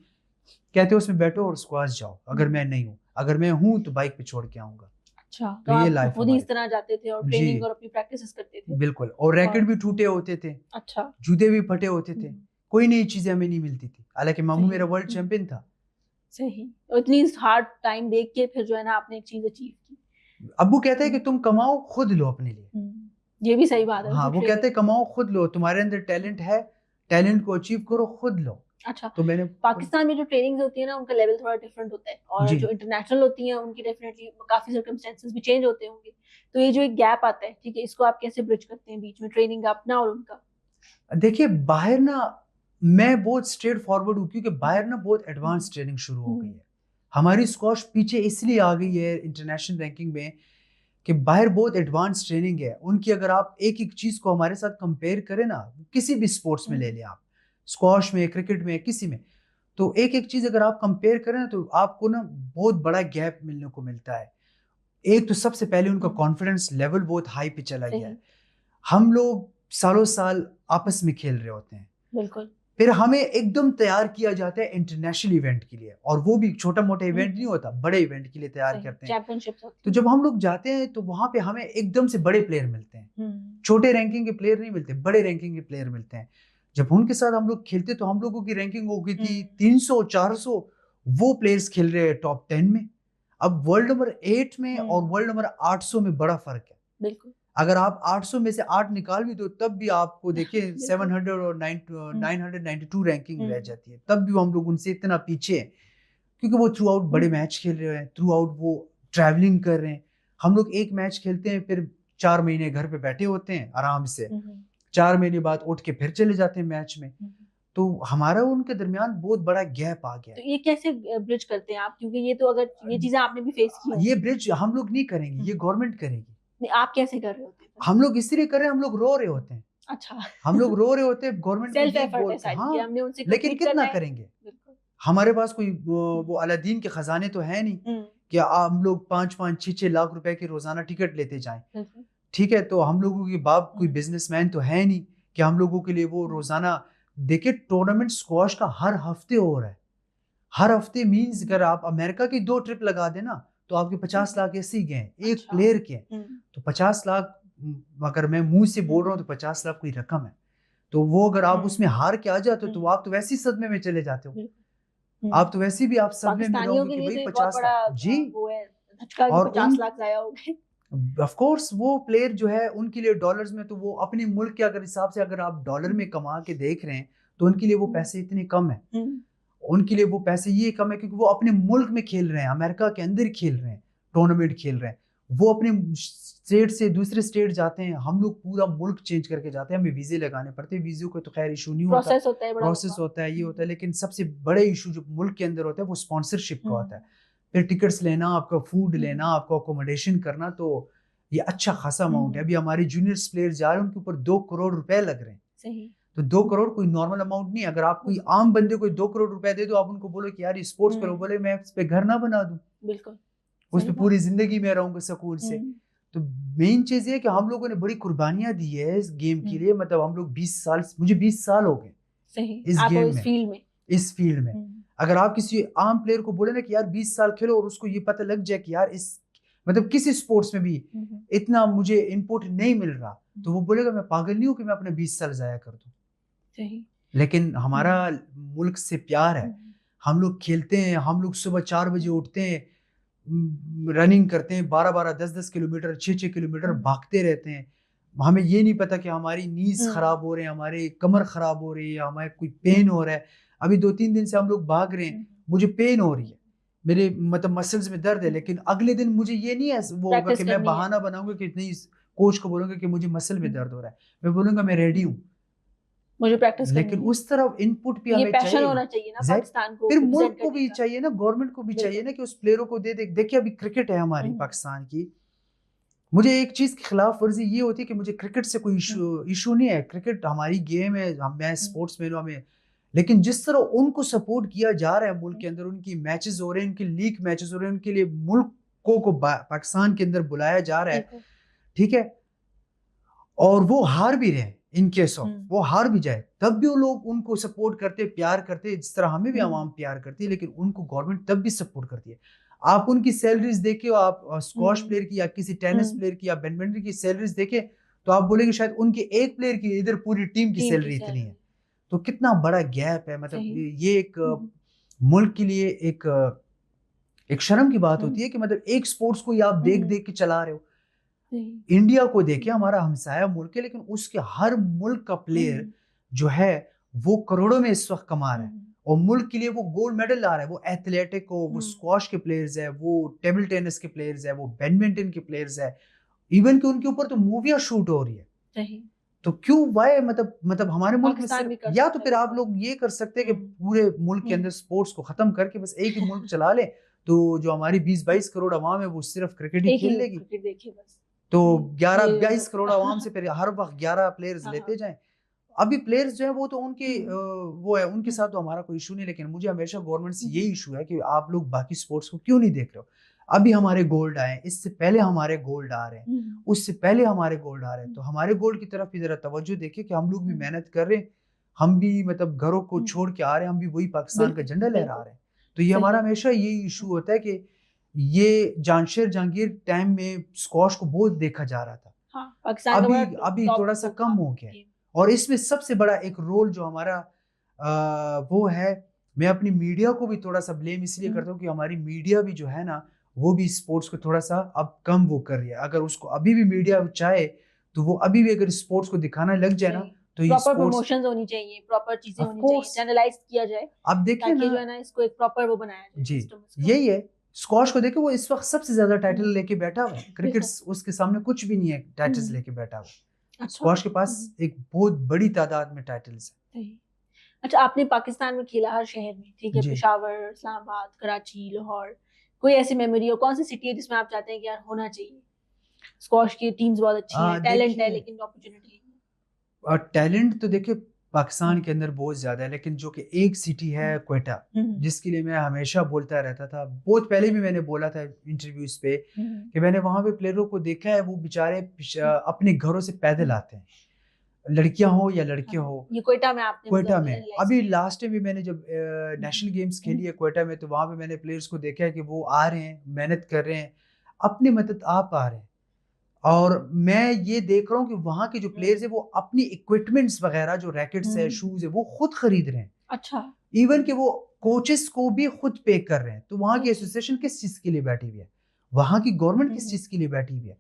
कहते उसमें बैठो हुँ, और स्क्वाश जाओ, अगर हुँ, मैं नहीं हूँ। अगर मैं हूँ तो बाइक पे छोड़ के आऊँगा। अच्छा, तो तो ये आप लाइफ़ खुद ही हमारी इस तरह जाते थे और थी। ट्रेनिंग जी, और अपनी प्रैक्टिसेस करते थे बिल्कुल, और और रैकेट भी टूटे होते थे, अच्छा, जूते भी फटे होते थे, हुँ, कोई नई चीज़ें हमें नहीं मिलती थी। हालाँकि मामू सही, मेरा वर्ल्ड हुँ, चैंपियन था। सही और इतनी हार्ड टाइम देख के फिर जो है ना आपने एक चीज़ अचीव की। अब्बू कहते हैं कि हुँ, तुम कमाओ, खुद लो अपने लिए। हुँ, ये भी सही बात है हाँ, वैसे वो कहते ट्रेनिंग हैं कमाओ, खुद लो, तुम्हारे अंदर हुँ, टैलेंट है, टैलेंट को अचीव हुँ। करो, खुद लो। अच्छा, तो मैंने खुद पाकिस्तान में जो ट्रेनिंग्स होती है ना, उनका लेवल थोड़ा डिफरेंट होता है और जी। जो इंटरनेशनल होती हैं, उनकी डेफिनिटली काफ़ी सर्कमस्टेंसेस भी चेंज होते होंगे। तो ये जो एक गैप आता है, ठीक है, इसको आप कैसे ब्रिज करते हैं बीच में ट्रेनिंग का अपना और उनका? देखिए, बाहर ना मैं बहुत स्ट्रेट फॉरवर्ड हूँ, क्योंकि हुँ, बाहर ना बहुत हुँ, एडवांस ट्रेनिंग शुरू हो गई हुँ, है। हमारी स्क्वाश पीछे इसलिए आ गई हुँ, है इंटरनेशनल रैंकिंग में कि बाहर बहुत एडवांस ट्रेनिंग है। उनकी अगर आप एक-एक चीज़ को हमारे साथ कंपेयर करें ना, किसी भी स्पोर्ट्स में हुँ, ले लें आप, स्क्वाश में, क्रिकेट में, किसी में, तो एक-एक चीज़ अगर आप कंपेयर करें ना, तो आपको ना बहुत बड़ा गैप मिलने को मिलता है। एक तो सबसे पहले उनका हुँ, कॉन्फिडेंस लेवल बहुत हाई पे चला गया है। सही, हम लोग सालों-साल हुँ, आपस में खेल रहे होते हैं। बिल्कुल। फिर हमें एकदम तैयार किया जाता है इंटरनेशनल इवेंट के लिए, और वो भी छोटा-मोटा हुँ, इवेंट नहीं होता, बड़े इवेंट के लिए तैयार सही, करते हैं। चैंपियनशिप्स तो होती हैं। जब हम लोग जाते हैं तो वहाँ पे हमें एकदम से बड़े प्लेयर मिलते हैं। हुँ, छोटे रैंकिंग के प्लेयर नहीं मिलते, बड़े रैंकिंग के प्लेयर मिलते हैं। जब उनके साथ हम लोग खेलते तो हम लोगों की रैंकिंग हो गई हुँ, थी 300-400, वो प्लेयर्स खेल रहे हैं टॉप 10 में। अब वर्ल्ड नंबर 8 में और हुँ, वर्ल्ड नंबर 800 में बड़ा फ़र्क है। बिल्कुल, अगर आप 800 में से 8 निकाल भी दो, तब भी आपको देखिए बिल्कुल। 700 और हुँ, 992 रैंकिंग हुँ, रह जाती है। तब भी हम लोग उनसे इतना पीछे हैं, क्योंकि वो थ्रू आउट हुँ, बड़े मैच खेल रहे हैं, थ्रू आउट वो ट्रैवलिंग कर रहे हैं। हम लोग 1 मैच खेलते हैं, फिर 4 महीने घर पे बैठे होते हैं आराम से। हुँ, हुँ, 4 महीने बाद उठ के फिर चले जाते हैं मैच में। हुँ। तो हमारा और उनके दरमियान बहुत बड़ा गैप आ गया तो है। ये कैसे ब्रिज करते हैं आप? क्योंकि ये तो अगर ये चीज़ें आपने भी फेस की ये होंगी। ब्रिज हम लोग नहीं करेंगे, हुँ, ये गवर्नमेंट करेगी। नहीं आप कैसे कर रहे होते हैं फिर? हम लोग इसलिए कर रहे हैं, हम लोग रो रहे होते हैं। अच्छा हम लोग रो रहे होते हैं, गवर्नमेंट को सेल्फ ये एफर्ट है बोलते हैं सारी कि हाँ, हमने उनसे लेकिन कम्पीट कितना करना है। करेंगे? बिल्कुल। हमारे पास कोई हुँ, वो अलादीन के खजाने तो है नहीं हुँ, कि हम लोग 5-5 6-6 लाख रुपए की रोज़ाना टिकट लेते जाएँ। बिल्कुल। ठीक है? तो हम लोगों के बाप कोई हुँ, बिज़नेसमैन तो है नहीं कि हम लोगों के लिए वो हुँ, रोज़ाना देखिए, टूर्नामेंट स्क्वाश का हर हफ्ते हो रहा है। हर हफ्ते मीन्स हुँ, अगर आप अमेरिका की 2 ट्रिप लगा दें ना, तो आपके हुँ, 50 लाख ऐसे ही गए हैं, एक अच्छा। प्लेयर के। हुँ, तो 50 लाख अगर मैं मुँह से हुँ, बोल रहा हूँ तो 50 लाख कोई रकम है। तो वो अगर आप हुँ, उसमें हार के आ जाते हो, तो हुँ, आप तो वैसे ही सदमे में चले जाते हो। बिल्कुल। हुँ, आप तो वैसे भी आप सदमे में पाकिस्तानियों रहोगे के कि लिए भई तो ये बहुत 50 बड़ा लाख जी, वो है धचका कि और 50 लाख ज़ाया हो गए। ऑफ कोर्स वो प्लेयर जो है उनके लिए डॉलर्स में, तो वो अपने मुल्क के अगर हिसाब से अगर आप डॉलर हुँ, में कमा के देख रहे हैं, तो उनके लिए वो पैसे इतने कम है, उनके लिए वो पैसे ये कम है क्योंकि वो अपने मुल्क में खेल रहे हैं, अमेरिका के अंदर खेल रहे हैं, टूर्नामेंट खेल रहे हैं। वो अपने स्टेट से दूसरे स्टेट जाते हैं, हम लोग पूरा मुल्क चेंज करके जाते हैं, हमें वीजे लगाने पड़ते हैं। वीजे को तो खैर इशू नहीं होता, प्रोसेस होता है, प्रोसेस होता है, ये होता है, लेकिन सबसे बड़े इशू जो मुल्क के अंदर होता है वो स्पॉन्सरशिप का होता है। फिर टिकट्स लेना, आपका फूड लेना, आपका अकोमोडेशन करना, तो ये अच्छा खासा अमाउंट है। अभी हमारे जूनियर्स प्लेयर्स जा रहे हैं, उनके ऊपर 2 करोड़ रुपए लग रहे हैं। सही। तो 2 करोड़ कोई नॉर्मल अमाउंट नहीं है। अगर आप कोई आम बंदे को 2 करोड़ रुपए दे दो, आप उनको बोलो कि यार ये स्पोर्ट्स करो, बोले मैं इस पे घर ना बना दूं, बिल्कुल उस पे पूरी जिंदगी में रहूंगा सुकून से। तो मेन चीज ये है कि हम लोगों ने बड़ी कुर्बानियां दी है इस गेम के लिए। मतलब हम लोग 20 साल, मुझे 20 साल हो गए इस गेम में, इस फील्ड में। अगर आप किसी आम प्लेयर को बोले ना कि यार 20 साल खेलो और उसको ये पता लग जाए कि यार इस मतलब किसी स्पोर्ट्स में भी इतना मुझे इनपुट नहीं मिल रहा, तो वो बोलेगा मैं पागल नहीं हूं कि मैं अपने 20 साल जाया कर दूं। सही। लेकिन हमारा मुल्क से प्यार है, हम लोग खेलते हैं, हम लोग सुबह 4 बजे उठते हैं, रनिंग करते हैं 12-12, 10-10 किलोमीटर, 6-6 किलोमीटर भागते रहते हैं। हमें ये नहीं पता कि हमारी नीज खराब हो रहे हैं, हमारे कमर खराब हो रही है, हमें कोई पेन हो रहा है। अभी 2-3 दिन से हम लोग भाग रहे हैं, मुझे पेन हो रही है, मेरे मतलब मसल्स में दर्द है, लेकिन अगले दिन मुझे ये नहीं है वो होगा कि मैं बहाना बनाऊंगा कि नहीं, कोच को बोलूंगा कि मुझे मसल में दर्द हो रहा है, मैं बोलूंगा मैं रेडी हूँ, मुझे प्रैक्टिस लेकिन उस तरफ इनपुट भी ये हमें पैशन होना चाहिए ना पाकिस्तान को, फिर मुल्क को भी चाहिए ना, गवर्नमेंट को भी चाहिए ना कि उस प्लेयरों को दे दे। देखिए अभी क्रिकेट है हमारी पाकिस्तान की, मुझे एक चीज की खिलाफ वर्जी ये होती है कि मुझे क्रिकेट से कोई इशू नहीं है, क्रिकेट हमारी गेम है, मैं स्पोर्ट्स मैन हूं, हमें, लेकिन जिस तरह उनको सपोर्ट किया जा रहा है मुल्क के अंदर, उनकी मैचेस हो रहे हैं, उनके लीग मैचेस हो रहे हैं, उनके लिए मुल्कों को पाकिस्तान के अंदर बुलाया जा रहा है, ठीक है, और वो हार भी रहे इन केस ऑफ वो हार भी जाए, तब भी वो लोग उनको सपोर्ट करते, प्यार करते, जिस तरह हमें भी आवाम प्यार करती है, लेकिन उनको गवर्नमेंट तब भी सपोर्ट करती है। आप उनकी सैलरीज देखे, आप स्क्वॉश प्लेयर की या किसी टेनिस प्लेयर की या बैडमिंटन की सैलरीज देखे, तो आप बोलेंगे शायद उनके एक प्लेयर की इधर पूरी टीम की सैलरी इतनी है। तो कितना बड़ा गैप है, मतलब ये एक मुल्क के लिए एक शर्म की बात होती है कि मतलब एक स्पोर्ट्स को आप देख देख के चला रहे हो। इंडिया को देखे, हमारा हमसाया मुल्क है, लेकिन उसके हर मुल्क का प्लेयर जो है वो करोड़ों में इस वक्त कमा रहा है, और मुल्क के लिए वो गोल्ड मेडल ला रहा है। वो एथलेटिक हो, वो स्क्वॉश के प्लेयर्स है, वो टेबल टेनिस के प्लेयर्स है, वो बैडमिंटन के प्लेयर्स है, इवन कि उनके ऊपर तो मूवियां शूट हो रही है। तो क्यों वाई मतलब हमारे मुल्क में सिर्फ, या तो फिर आप लोग ये कर सकते हैं कि पूरे मुल्क के अंदर स्पोर्ट्स को खत्म करके बस एक ही मुल्क चला ले, तो जो हमारी 20-22 करोड़ आवाम है वो सिर्फ क्रिकेट ही खेल लेगी, तो 11-22 करोड़ आवाम से फिर हर वक्त 11 प्लेयर्स लेते जाएं। अभी प्लेयर्स जो है वो तो उनके वो है, उनके साथ तो हमारा कोई इशू नहीं, लेकिन मुझे हमेशा गवर्नमेंट से यही इशू है कि आप लोग बाकी स्पोर्ट्स को क्यों नहीं देख रहे हो। अभी हमारे गोल्ड आए, इससे पहले हमारे गोल्ड आ रहे हैं, उससे पहले हमारे गोल्ड आ रहे हैं, तो हमारे गोल्ड की तरफ भी जरा तवज्जो देखिए कि हम लोग भी मेहनत कर रहे हैं, हम भी मतलब घरों को छोड़ के आ रहे हैं, हम भी वही पाकिस्तान का झंडा लहरा रहे हैं। तो ये हमारा हमेशा यही इशू होता है कि ये जानशेर जहांगीर टाइम में स्क्वॉश को बहुत देखा जा रहा था, अभी थोड़ा सा कम हो गया। और इसमें सबसे बड़ा एक रोल जो हमारा वो है, मैं अपनी मीडिया को भी थोड़ा सा ब्लेम इसलिए करता हूँ कि हमारी मीडिया भी जो है ना, वो भी स्पोर्ट्स को थोड़ा सा अब कम वो कर रही है। अगर उसको अभी भी मीडिया चाहे तो वो अभी भी अगर स्पोर्ट्स को दिखाना लग जाए ना, तो प्रॉपर प्रमोशंस होनी चाहिए, प्रॉपर चीजें होनी चाहिए, चैनलाइज किया जाए। अब देखिए ना, जो है ना इसको एक प्रॉपर वो बनाया जाए जी, यही है। स्क्वॉश को देखो, वो इस वक्त सबसे ज्यादा टाइटल लेके बैठा हुआ है, क्रिकेट उसके सामने कुछ भी नहीं है टाइटल्स लेके बैठा हुआ। स्क्वॉश के पास एक बहुत बड़ी तादाद में टाइटल्स है। अच्छा, आपने पाकिस्तान में खेला हर शहर में, ठीक है, पेशावर, इस्लामाबाद, कराची, लाहौर, कोई ऐसी मेमोरी हो, कौन सी सिटी है जिसमें आप चाहते हैं कि यार होना चाहिए? स्क्वॉश की टीम्स बहुत अच्छी हैं, टैलेंट है, लेकिन अपॉर्चुनिटी और टैलेंट तो देखिए पाकिस्तान के अंदर बहुत ज्यादा है, लेकिन जो कि एक सिटी है क्वेटा, जिसके लिए मैं हमेशा बोलता रहता था, बहुत पहले भी मैंने बोला था इंटरव्यूज पे कि मैंने वहां पे प्लेयरों को देखा है, वो बेचारे अपने घरों से पैदल आते हैं, लड़कियां हो या लड़के हो। ये क्वेटा में आपने क्वेटा में अभी लास्ट टाइम भी मैंने जब नेशनल गेम्स खेली है क्वेटा में, तो वहां पे मैंने प्लेयर्स को देखा है कि वो आ रहे हैं, मेहनत कर रहे हैं, अपने मतलब आप आ रहे हैं, और मैं ये देख रहा हूँ कि वहाँ के जो प्लेयर्स है वो अपनी इक्विपमेंट्स वगैरह, जो रैकेट्स है, शूज है, वो खुद खरीद रहे हैं। अच्छा, इवन कि वो कोचेस को भी खुद पे कर रहे हैं। तो वहाँ की एसोसिएशन किस चीज के लिए बैठी हुई है, वहाँ की गवर्नमेंट किस चीज के लिए बैठी हुई है?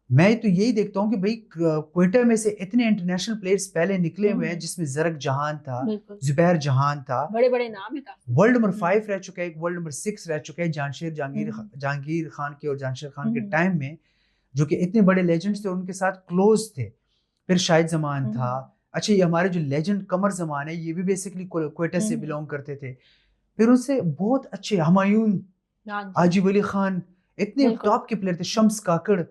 मैं तो यही देखता हूँ कि भाई क्वेटा में से इतने इंटरनेशनल प्लेयर्स पहले निकले हुए हैं, हम्म, जिसमें जरक जहान था, बिल्कुल जुबैर जहान था, बड़े बड़े नाम है काफी। वर्ल्ड नंबर 5 रह चुका है, एक वर्ल्ड नंबर 6 रह चुका है हम्म, जहांगीर खान के और जानशेर खान के हम्म, टाइम में, जो कि इतने बड़े लेजेंड्स थे और उनके साथ क्लोज थे। फिर शाहिद जमान था। हम्म, अच्छा, ये हमारे जो लेजेंड कमर जमान है, ये भी बेसिकली क्वेटा से हम्म, बिलोंग करते थे। फिर उनसे बहुत अच्छे हुमायूं, हाँ जी, आजिब अली खान, इतने बिल्कुल। टॉप के प्लेयर थे, शम्स काकड़,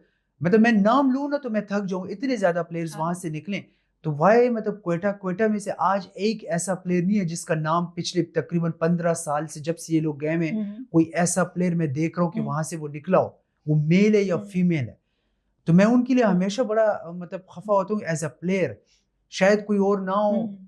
मतलब मैं नाम लूं ना तो मैं थक जाऊं, इतने ज्यादा प्लेयर्स वहां हाँ, से निकले। तो वाई मतलब क्वेटा में से आज एक ऐसा प्लेयर नहीं है जिसका नाम पिछले तकरीबन 15 साल से, जब से ये लोग गए में, हम्म, कोई ऐसा प्लेयर मैं देख रहा हूँ कि हम्म, वहां से वो निकला हो, वो मेल है या हम्म, फीमेल है। तो मैं उनके लिए हम्म, हमेशा बड़ा मतलब खफा होता हूँ एज अ प्लेयर। शायद कोई और ना हो, हम्म,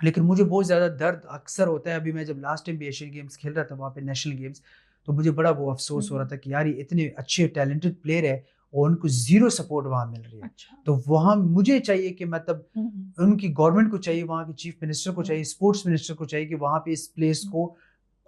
लेकिन मुझे बहुत ज़्यादा दर्द अक्सर होता है। अभी मैं जब लास्ट टाइम भी एशियन गेम्स खेल रहा था, वहाँ पे नेशनल गेम्स, तो मुझे बड़ा वो अफसोस हो रहा हम्म, था कि यार ये इतने अच्छे टैलेंटेड प्लेयर है और उनको ज़ीरो सपोर्ट वहाँ मिल रही है। अच्छा, तो वहाँ मुझे चाहिए कि मतलब हम्म, उनकी गवर्नमेंट को चाहिए, वहाँ के चीफ मिनिस्टर को हम्म, चाहिए, स्पोर्ट्स मिनिस्टर को चाहिए कि वहाँ पे इस प्लेयर्स को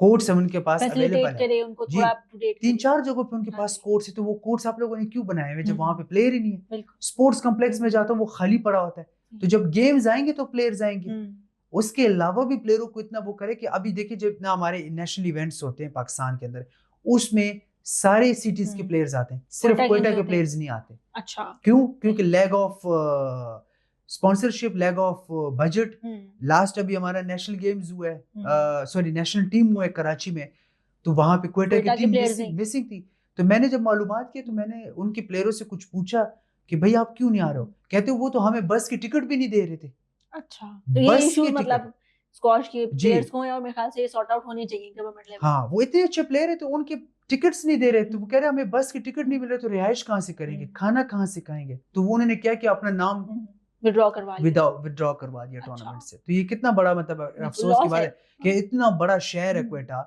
कोर्ट्स हैं उनके पास फैसिलिटेट अवेलेबल है। करे उनको, जी, थोड़ा अप टू डेट तीन करे। चार जगहों पे उनके हाँ पास जी, कोर्ट्स है, तो वो कोर्ट्स आप लोगों ने क्यों बनाए हुए जब वहाँ पे हम्म, प्लेयर ही नहीं है? बिल्कुल, स्पोर्ट्स कॉम्प्लेक्स में बिल्कुल, जाता हूँ, वो खाली पड़ा होता है। तो सही, जब गेम्स आएंगे तो प्लेयर्स आएंगे। हम्म, उसके अलावा भी प्लेयरों को इतना वो करे कि अभी देखिए जब इतना हमारे नेशनल इवेंट्स होते हैं पाकिस्तान के अंदर, उसमें सारे सिटीज के हम्म, प्लेयर्स आते हैं, सिर्फ क्वेटा के क्वेटा नहीं के होते। प्लेयर्स नहीं आते। अच्छा, क्यों? क्योंकि सही, lag of sponsorship, lag of budget. Hmm, last अभी हमारा नेशनल गेम्स हुआ हम्म, है, सॉरी नेशनल टीम हुआ है कराची में, तो वहां पे क्वेटा की क्वेटा के टीम प्लेयर्स मिसिंग नहीं थे। मिसिंग थी। तो मैंने जब मालूमात की तो मैंने उनके प्लेयरों से कुछ पूछा कि भाई आप क्यों नहीं आ रहे हो? हम्म, कहते वो तो हमें बस की टिकट भी नहीं दे रहे थे। अच्छा, तो ये बस इश्यूज की टिकट। मतलब स्क्वाश के जी, प्लेयर्स को हैं और मेरे ख्याल से ये सॉर्ट आउट होने चाहिए गवर्नमेंट लेवल पे। हाँ, वो इतने अच्छे प्लेयर है तो उनके टिकट्स नहीं दे रहे, तो वो हम्म, कह रहे हमें बस की टिकट नहीं हम्म, मिल रही, तो रिहाइश कहाँ से करेंगे, हम्म, खाना कहाँ से खाएंगे? तो वो उन्होंने क्या किया, अपना नाम विड्रॉ करवा लिया। विदड्रॉ करवा दिया अच्छा, टूर्नामेंट से। तो ये कितना बड़ा मतलब बिल्कुल अफसोस की लॉस बात है। है कि हाँ, इतना बड़ा शहर है हम्म, क्वेटा,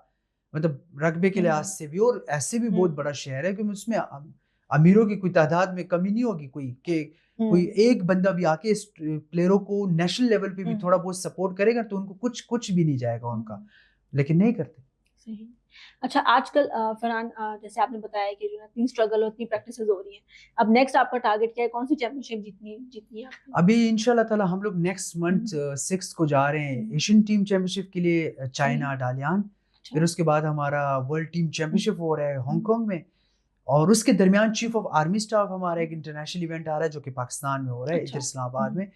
मतलब रग्बे के लिहाज हम्म, से भी और ऐसे भी बहुत हम्म, बड़ा शहर है कि उसमें अमीरों की कोई तादाद में कमी नहीं होगी, कोई कि कोई हम्म, एक बंदा भी आके इस प्लेयरों को नेशनल लेवल पे भी हम्म, थोड़ा बहुत सपोर्ट करेगा तो उनको कुछ कुछ भी नहीं जाएगा उनका, हम्म, लेकिन नहीं करते। सही। अच्छा, आजकल फरहान, जैसे आपने बताया कि जो है इतनी स्ट्रगल और इतनी प्रैक्टिसेस हो रही हैं, अब नेक्स्ट आपका टारगेट क्या है? कौन सी चैंपियनशिप जीतनी जीतनी है आपको? अभी इंशाल्लाह ताला हम लोग नेक्स्ट मंथ हम्म, 6 को जा रहे हैं हम्म, एशियन टीम चैंपियनशिप के लिए, सही, चाइना डालियान। अच्छा, फिर उसके बाद हमारा वर्ल्ड टीम हम्म, चैंपियनशिप हो रहा है हम्म, हांगकांग में। और उसके दरमियान चीफ ऑफ आर्मी स्टाफ हमारा एक इंटरनेशनल इवेंट आ रहा है जो कि पाकिस्तान में हो रहा है, इधर अच्छा, इस्लामाबाद में।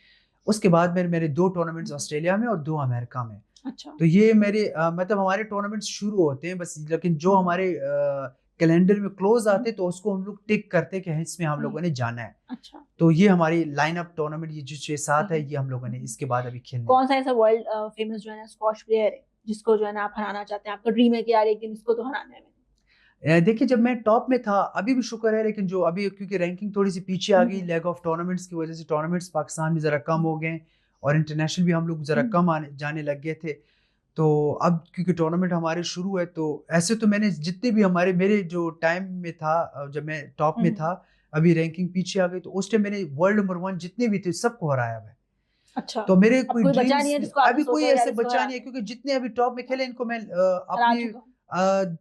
उसके बाद मेरे मेरे 2 टूर्नामेंट्स हम्म, ऑस्ट्रेलिया में और 2 अमेरिका में। अच्छा, तो ये मेरे मतलब हमारे टूर्नामेंट्स शुरू होते हैं बस, लेकिन जो हम्म, हमारे कैलेंडर में क्लोज हम्म, आते हैं तो उसको हम लोग टिक करते हैं कि इसमें हम सही, लोगों ने जाना है। अच्छा, तो ये हमारी लाइन अप टूर्नामेंट, ये जो 6-7 है, सही, ये हम लोगों ने इसके बाद अभी खेलने हैं। कौन सा ऐसा वर्ल्ड फेमस जो है ना स्क्वॉश प्लेयर है जिसको जो है ना आप हराना चाहते हैं? आपका ड्रीम है कि यार एक दिन इसको तो हराना है मैंने। देखिए जब मैं टॉप में था, अभी भी शुक्र है, लेकिन जो अभी क्योंकि रैंकिंग थोड़ी सी पीछे आ गई हम्म, लैग ऑफ टूर्नामेंट्स की वजह से, टूर्नामेंट्स पाकिस्तान में ज़रा कम हम्म, हो गए और इंटरनेशनल भी हम लोग ज़रा हम्म, कम आने जाने लग गए थे। तो अब क्योंकि टूर्नामेंट हमारे शुरू है, तो ऐसे तो मैंने जितने भी हमारे मेरे जो टाइम में था, जब मैं टॉप में हम्म, था, अभी रैंकिंग पीछे आ गई, तो उस टाइम मैंने वर्ल्ड नंबर 1 जितने भी थे सबको हराया है। अच्छा, तो मेरे अब कोई कोई बचा नहीं ड्रीम्स है जिसको आपने अभी कोई सोचा हो यार ऐसे इसको बच्चा हरा नहीं है, दें? क्योंकि जितने अभी टॉप में खेले इनको मैं हरा अपनी चुका हूँ।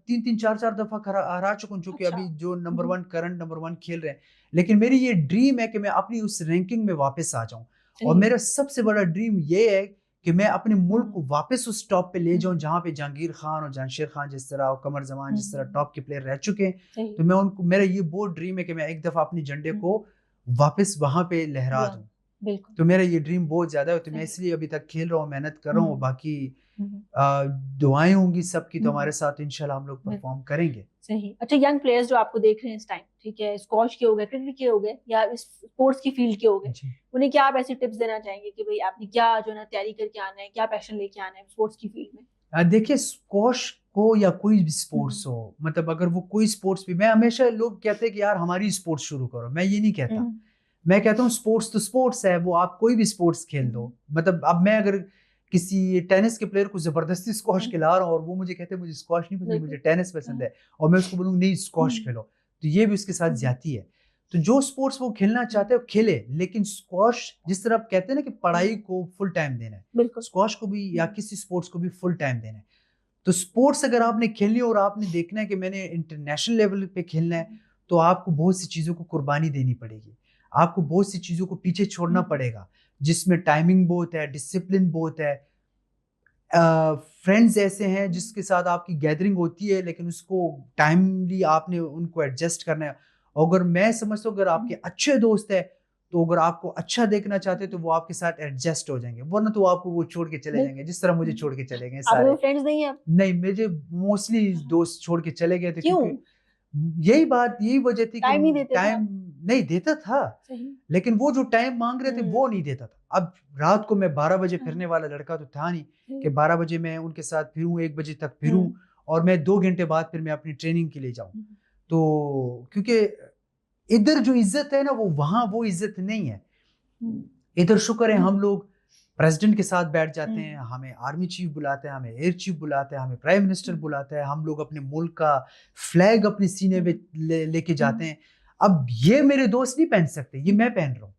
3-3 4-4 दफा हरा चुका हूँ, जो कि अच्छा, अभी जो नंबर 1 करंट नंबर 1 खेल रहे हैं। लेकिन मेरी ये ड्रीम है कि मैं अपनी उस रैंकिंग में वापस आ जाऊं, और सही, मेरा सबसे बड़ा ड्रीम ये है कि मैं अपने मुल्क हम्म, को वापस उस टॉप पे ले जाऊं हम्म, जहां पे जहांगीर खान और जानशेर खान जिस तरह और कमर जमान जिस तरह हम्म, टॉप के प्लेयर रह चुके हैं। सही, तो मैं उनको, मेरा ये बहुत ड्रीम है कि मैं एक दफा अपने झंडे को हम्म, वापस वहां पे लहरा बुरा, दूं। बिल्कुल, तो मेरा ये ड्रीम बहुत ज़्यादा है, तो मैं सही, इसलिए अभी तक खेल रहा हूँ, मेहनत कर रहा हूँ। हम्म, बाकी हम्म, दुआएँ होंगी सबकी, तो हम्म, हमारे साथ इंशाल्लाह हम लोग बिल्कुल, परफॉर्म करेंगे। सही। अच्छा, यंग प्लेयर्स जो आपको देख रहे हैं इस टाइम, ठीक है, स्क्वॉश के हो गए, क्रिकेट के हो गए, या इस स्पोर्ट्स की फील्ड के हो गए, जी। उन्हें क्या आप ऐसी टिप्स देना चाहेंगे कि भाई आपने क्या जो है ना तैयारी करके आना है, क्या पैशन लेके आना है स्पोर्ट्स की फील्ड में? देखिए स्क्वॉश को या कोई भी हम्म, स्पोर्ट्स हो, मतलब अगर वो कोई स्पोर्ट्स भी, मैं हमेशा, लोग कहते हैं कि यार हमारी स्पोर्ट्स शुरू करो, मैं ये नहीं कहता। हम्म, मैं कहता हूँ स्पोर्ट्स तो स्पोर्ट्स है, वो आप कोई भी स्पोर्ट्स खेल दो। हम्म, मतलब अब मैं अगर किसी टेनिस के प्लेयर को जबरदस्ती स्क्वॉश हम्म, खिला रहा हूँ और वो मुझे कहते हैं मुझे स्क्वॉश नहीं पसंद, मुझे बिल्कुल, टेनिस पसंद हाँ, है, और मैं उसको बोलूँ नहीं स्क्वॉश हम्म, खेलो, तो ये भी उसके साथ हम्म, ज्यादती है। तो जो स्पोर्ट्स वो खेलना हम्म, चाहते हैं वो खेले, लेकिन स्क्वॉश, जिस तरह आप कहते हैं ना कि पढ़ाई हम्म, को फुल टाइम देना है, बिल्कुल, स्क्वॉश को भी या हम्म, किसी स्पोर्ट्स को भी फुल टाइम देना है। तो स्पोर्ट्स अगर आपने खेलनी है और आपने देखना है कि मैंने इंटरनेशनल लेवल पे खेलना है, तो आपको बहुत सी चीज़ों को कुर्बानी देनी पड़ेगी, आपको बहुत सी चीज़ों को पीछे छोड़ना पड़ेगा, जिसमें टाइमिंग बहुत है, डिसिप्लिन बहुत है। फ्रेंड्स ऐसे हैं जिसके साथ आपकी गैदरिंग होती है, लेकिन उसको टाइमली आपने उनको एडजस्ट करना है। अगर मैं समझता हूँ, अगर आपके अच्छे दोस्त है, तो अगर आपको अच्छा देखना चाहते हैं तो वो आपके साथ एडजस्ट हो जाएंगे, वरना तो आपको वो छोड़ के चले जाएंगे, जिस तरह मुझे छोड़ के चले गए आपके सारे। फ्रेंड्स नहीं है अब? नहीं, मुझे मोस्टली दोस्त छोड़ के चले गए थे, क्यों? क्योंकि यही वजह थी कि टाइम नहीं देते थे टाइम आप? नहीं देता था, सही। लेकिन वो जो टाइम मांग रहे थे वो नहीं देता था। अब रात को मैं 12 बजे फिरने वाला लड़का तो था नहीं कि 12 बजे मैं उनके साथ फिरूं, 1 बजे तक फिरूं और मैं 2 घंटे बाद फिर मैं अपनी ट्रेनिंग के लिए जाऊं। तो क्योंकि इधर जो इज्जत है ना, वो वहां वो इज्जत नहीं है। इधर शुक्र है हम लोग प्रेसिडेंट के साथ बैठ जाते हैं, हमें आर्मी चीफ बुलाते हैं, हमें एयर चीफ बुलाते हैं, हमें प्राइम मिनिस्टर बुलाता है, हम लोग अपने मुल्क का फ्लैग अपने सीने पे लेके जाते हैं। अब ये मेरे दोस्त नहीं पहन सकते, ये मैं पहन रहा हूँ।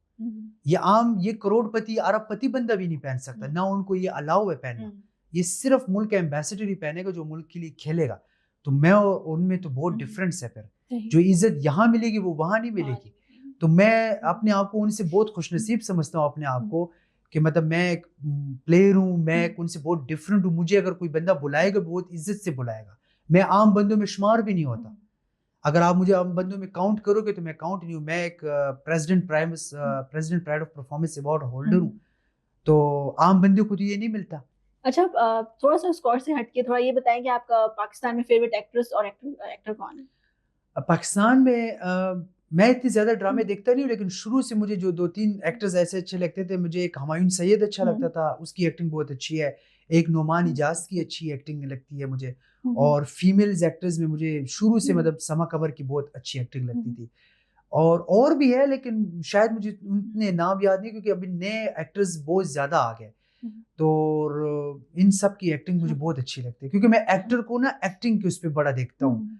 ये करोड़पति अरबपति बंदा भी नहीं पहन सकता, ना उनको ये अलाउ है पहनना। ये सिर्फ मुल्क का एम्बेसडर ही पहनेगा जो मुल्क के लिए खेलेगा। तो मैं और उनमें तो बहुत डिफरेंस है। फिर जो इज्जत यहाँ मिलेगी वो वहां नहीं मिलेगी। तो मैं अपने आप को उनसे बहुत खुशनसीब समझता हूँ, अपने आप को, कि मतलब मैं एक प्लेयर हूँ, मैं एक उनसे बहुत डिफरेंट हूँ। मुझे अगर कोई बंदा बुलाएगा बहुत इज्जत से बुलाएगा, मैं आम बंदों में शुमार भी नहीं होता। अगर आप मुझे आम बंदों में काउंट करोगे तो मैं काउंट नहीं हूँ। मैं एक president pride of performance award holder हूँ, तो आम बंदों को तो ये नहीं मिलता। अच्छा, थोड़ा सा स्कोर से हटके थोड़ा ये बताएं कि आपका पाकिस्तान में फेवरेट एक्ट्रेस और एक्टर कौन है? पाकिस्तान में मैं इतने ज्यादा ड्रामे देखता नहीं हूँ, लेकिन शुरू से मुझे जो 2-3 एक्टर्स ऐसे अच्छे लगते थे। मुझे एक हुमायूं सैयद अच्छा लगता था, उसकी एक्टिंग बहुत अच्छी है। एक नोमान इजाज की अच्छी एक्टिंग लगती है मुझे। और फीमेल्स एक्टर्स में मुझे शुरू से मतलब समा कमर की बहुत अच्छी एक्टिंग लगती थी। और भी है, लेकिन शायद मुझे उतने नाम याद नहीं, क्योंकि अभी नए एक्टर्स बहुत ज्यादा आ गए। तो इन सब की एक्टिंग मुझे बहुत अच्छी लगती है, क्योंकि मैं एक्टर को ना एक्टिंग के उस पर बड़ा देखता हूँ।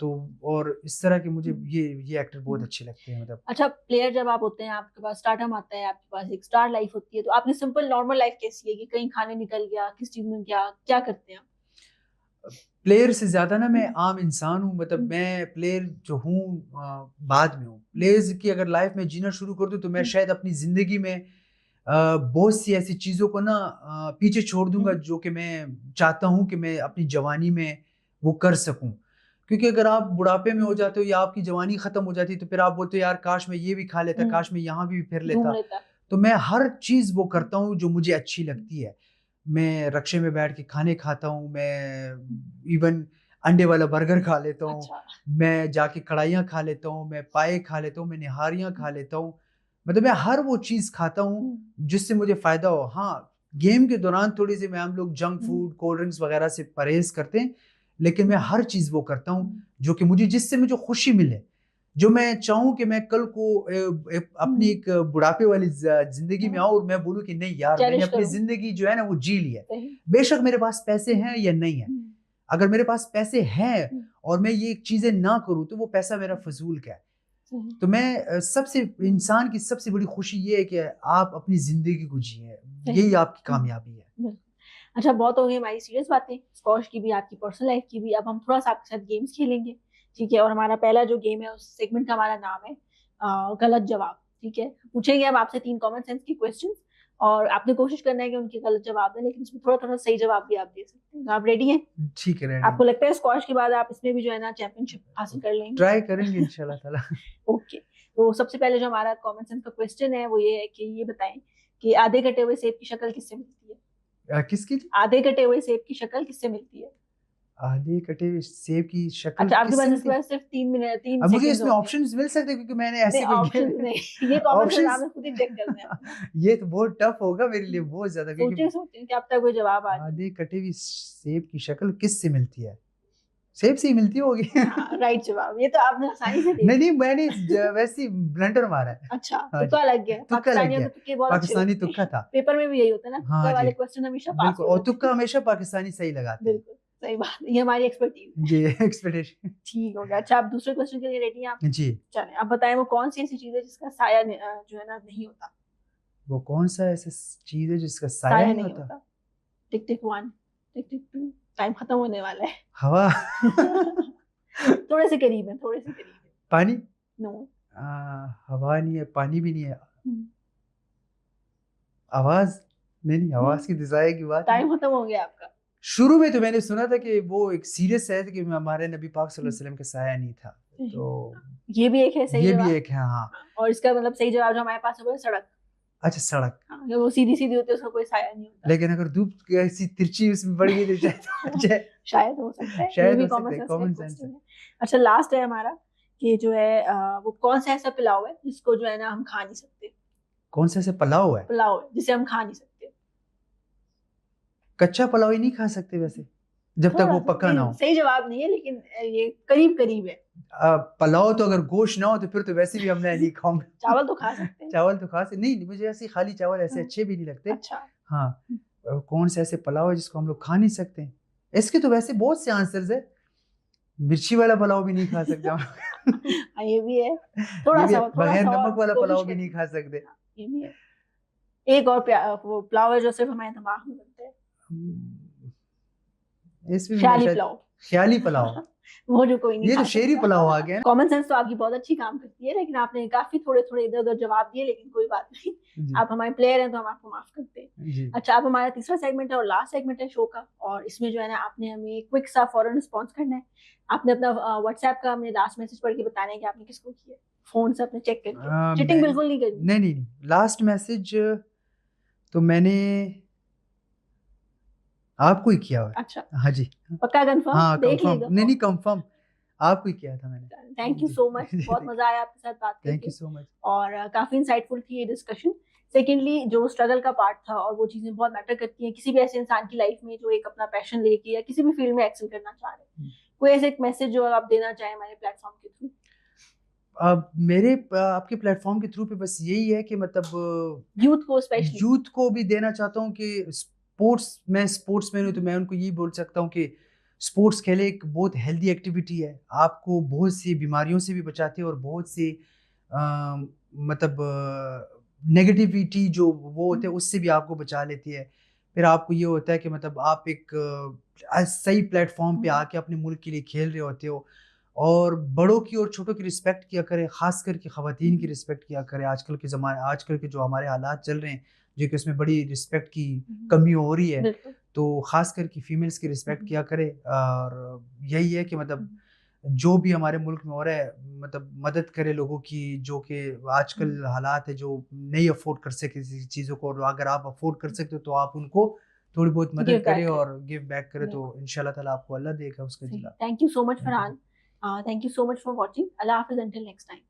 तो और इस तरह के मुझे ये एक्टर बहुत अच्छे लगते हैं। मतलब अच्छा, प्लेयर जब आप होते हैं, आपके पास स्टारडम आता है, आपके पास एक स्टार लाइफ होती है, तो आपकी सिंपल नॉर्मल लाइफ कैसी है? कि कहीं खाने निकल गया, किस चीज में गया, क्या करते हैं? प्लेयर से ज्यादा ना मैं आम इंसान हूँ। मतलब मैं प्लेयर जो हूँ बाद में हूँ। प्लेयर्स की अगर लाइफ में जीना शुरू कर दूँ तो मैं शायद अपनी जिंदगी में बहुत सी ऐसी चीजों को ना पीछे छोड़ दूंगा जो कि मैं चाहता हूँ कि मैं अपनी जवानी में वो कर सकूं। क्योंकि अगर आप बुढ़ापे में हो जाते हो या आपकी जवानी खत्म हो जाती है, तो फिर आप बोलते हो यार काश मैं ये भी खा लेता, काश मैं यहाँ भी फिर लेता। तो मैं हर चीज वो करता हूँ जो मुझे अच्छी लगती है। मैं रक्शे में बैठ के खाने खाता हूँ, मैं इवन अंडे वाला बर्गर खा लेता हूँ। अच्छा। मैं जाके कढ़ाइयाँ खा लेता हूँ, मैं पाए खा लेता हूँ, मैं निहारियाँ खा लेता हूँ। मतलब मैं हर वो चीज खाता हूँ जिससे मुझे फायदा हो। हाँ, गेम के दौरान थोड़ी सी मैं हम लोग जंक फूड, कोल्ड ड्रिंक्स वगैरह से परहेज करते हैं, लेकिन मैं हर चीज वो करता हूँ जो कि जिससे मुझे खुशी मिले, जो मैं चाहूँ कि मैं कल को अपनी एक बुढ़ापे वाली जिंदगी में आऊँ और मैं बोलूँ कि नहीं यार, मैंने अपनी जिंदगी जो है ना वो जी ली है। बेशक मेरे पास पैसे हैं या नहीं है, अगर मेरे पास पैसे हैं और मैं ये चीजें ना करूँ तो वो पैसा मेरा फजूल क्या है। तो मैं सबसे इंसान की सबसे बड़ी खुशी ये है कि आप अपनी जिंदगी को जिए, यही आपकी कामयाबी है। अच्छा, बहुत हो गई हमारी सीरियस बातें, स्कॉश की भी, आपकी पर्सनल लाइफ की भी। अब हम थोड़ा सा आपके साथ गेम्स खेलेंगे, ठीक है? और हमारा पहला जो गेम है उस सेगमेंट का हमारा नाम है गलत जवाब, ठीक है? पूछेंगे हम आपसे 3 कॉमन सेंस की क्वेश्चंस, और आपने कोशिश करना है कि उनके गलत जवाब दें, लेकिन इसमें थोड़ा थोड़ा सही जवाब भी आप दे सकते हैं। आप रेडी हैं? ठीक है, रेडी। आपको लगता है स्क्वॉश के बाद आप इसमें भी जो है ना चैंपियनशिप हासिल कर लेंगे? ट्राई करेंगे इंशाल्लाह ताला। ओके, तो सबसे पहले जो हमारा कॉमन सेंस का क्वेश्चन है वो ये है कि ये बताएं कि आधे कटे हुए सेब की शक्ल किससे मिलती है? किसकी? आधे कटे हुए सेब की शक्ल किससे मिलती है? आधे कटे हुए सेब की शक्ल अच्छा, आपके किससे पास मिलती है? इसके बाद सिर्फ 3 मिनट 3 अब मुझे सेकंड इसमें होते हैं। ऑप्शंस मिल सकते हैं, क्योंकि मैंने ऐसे नहीं, कोई ऑप्शंस नहीं, ये कॉमन सेंस आपने खुद ही चेक करना है अपना। ये तो बहुत टफ होगा मेरे लिए, बहुत ज्यादा, सोचिए क्योंकि सोचिए कि अब तक कोई जवाब आ जाए। आधे कटे हुए सेब की शक्ल किससे मिलती है? सेब से ही मिलती होगी। हाँ, राइट जवाब। ये तो आपने आसानी से दे नहीं दिया। नहीं, मैंने वैसे ही ब्लंडर मारा है। अच्छा, हाँ जी, तुक्का लग गया। तुक्का लग पाकिस्तानियों गया, को तुक्के बहुत अच्छे पाकिस्तानी लगते तुक्का हैं। था। पेपर में भी यही होता है ना, तुक्का हाँ जी, वाले क्वेश्चन हमेशा पास बिल्कुल। हो और जाते तुक्का हैं। हमेशा पाकिस्तानी सही लगाते हैं। बिल्कुल सही बात, ये हमारी एक्सपर्टीज है। जी, एक्सपेक्टेशन। ठीक हो गया। अच्छा, आप दूसरे क्वेश्चन के लिए रेडी हैं आप? जी, चलें, अब बताएं वो कौन सी ऐसी चीज है जिसका साया जो है ना नहीं होता? वो कौन सा ऐसा चीज है जिसका साया साया नहीं नहीं होता? होता। टिक टिक 1, टिक टिक 2, टाइम खत्म होने वाला है। हवा। थोड़े से करीब है, थोड़े से करीब है। पानी? नो। हवा नहीं है, पानी भी नहीं है। आवाज़? नहीं, आवाज़ की दिशाएँ की बात नहीं। टाइम खत्म हो गया आपका। शुरू में तो मैंने सुना था कि वो एक सीरियस है कि हमारे नबी पाक सल्लल्लाहु अलैहि वसल्लम का साया नहीं था। तो ये भी एक है सही ये जवाब। भी एक है, हाँ। और इसका मतलब सही जवाब जो हमारे पास है वो है सड़क। अच्छा, सड़क। हाँ, वो सीधी-सीधी होती है, उसका कोई साया नहीं होता। लेकिन अगर धूप ऐसी तिरछी उसमें पड़ गई तो शायद शायद हो सकता है। ये शायद भी हो सकता कॉमन है, सेंस का कॉमन एक सेंस क्वेश्चन है। है। अच्छा, लास्ट है हमारा कि जो है वो कौन सा ऐसा पुलाव है जिसको जो है ना हम खा नहीं सकते? कौन सा ऐसा पुलाव है? पुलाव है जिसे हम खा नहीं सकते। कच्चा पुलाव ही नहीं खा सकते वैसे, जब तक वो थोड़ा-सा पका ना हो। सही जवाब नहीं है लेकिन ये करीब-करीब है। पुलाव तो अगर गोश्त ना हो तो फिर तो वैसे भी हम नहीं खाऊँगा। चावल तो खा सकते हैं। चावल तो खा से नहीं, मुझे ऐसे खाली चावल ऐसे अच्छे भी नहीं लगते। अच्छा। हाँ, कौन से ऐसे पुलाव है जिसको हम लोग खा नहीं सकते? इसके तो वैसे बहुत से आंसर्स है। मिर्ची वाला पुलाव भी नहीं खा सकते हम लोग। हाँ, ये भी है। ये भी है, थोड़ा-सा बगैर और नमक वाला कोशिश पुलाव भी करिए। नहीं खा सकते। हाँ, ये भी है। एक और वो पुलाव है जो सिर्फ हमारे दिमाग में बनता है। इसमें भी मैं ख्याली शायद पुलाव। ख्याली पुलाव। वो जो कोई नहीं ये खा तो शेरी सकता। पुलाव आ गया ना। कॉमन सेंस तो आपकी बहुत अच्छी काम करती है लेकिन आपने काफी थोड़े-थोड़े इधर-उधर जवाब दिए लेकिन कोई बात नहीं। जी, आप हमारे प्लेयर हैं तो हम आपको माफ करते हैं। जी। अच्छा, अब हमारा तीसरा सेगमेंट है और लास्ट सेगमेंट है शो का और इसमें जो है ना आपने हमें क्विक सा फौरन रिस्पॉन्स करना है। आपने अपना व्हाट्सएप का हमें लास्ट मैसेज पढ़ के बताना है कि आपने किसको किया। फोन से अपने चेक करके। चीटिंग मैंने बिल्कुल नहीं करनी। नहीं, लास्ट मैसेज तो मैंने आपको ही किया हुआ है। अच्छा, हाँ जी। पक्का कंफर्म? हाँ, देख कंफर्म। लीजिएगा नहीं, फॉर्म। नहीं, कंफर्म आपको ही किया था मैंने। Thank you ji, so much, ji, बहुत मजा आया आपके साथ बात थैंक करके यू सो मच। और काफी इंसाइटफुल थी ये डिस्कशन। सेकेंडली, जो स्ट्रगल का पार्ट था और वो चीजें बहुत मैटर करती हैं किसी भी ऐसे इंसान की लाइफ में जो एक अपना पैशन लेके या किसी भी फील्ड में एक्सेल करना चाह रहे हैं। कोई ऐसे एक मैसेज जो आप देना चाहें हमारे प्लेटफॉर्म के थ्रू? मेरे आपके प्लेटफॉर्म के थ्रू पे बस यही है कि मतलब यूथ को स्पेशली। यूथ को भी देना चाहता हूँ कि मैं स्पोर्ट्समैन हूँ तो मैं उनको यही बोल सकता हूँ कि स्पोर्ट्स खेले, एक बहुत हेल्दी एक्टिविटी है, आपको बहुत सी बीमारियों से भी बचाती है और बहुत सी मतलब नेगेटिविटी जो वो होते हैं उससे भी आपको बचा लेती है। फिर आपको ये होता है कि मतलब आप एक सही प्लेटफॉर्म पे आके अपने मुल्क के लिए खेल रहे होते हो और बड़ों की और छोटों की रिस्पेक्ट किया करें, खास करके ख़वातीन की रिस्पेक्ट किया करें। आजकल के जो हमारे हालात चल रहे हैं, जो कि उसमें बड़ी रिस्पेक्ट की कमी हो रही है, तो खास करके फीमेल्स की रिस्पेक्ट किया करें। और यही है कि मतलब जो भी हमारे मुल्क में हो रहा है, मतलब मदद करे लोगों की, जो कि आजकल हालात है जो नहीं अफोर्ड कर सके किसी चीज़ों को, और अगर आप अफोर्ड कर सकते हो तो आप उनको थोड़ी बहुत गिव मदद बैक करें करें। और गिव बैक करें, तो इंशाल्लाह ताला आपको अल्लाह देगा उसका जिला। Thank you so much thank you. Farhan. Thank you so much for watching. Allah Hafiz, until next time.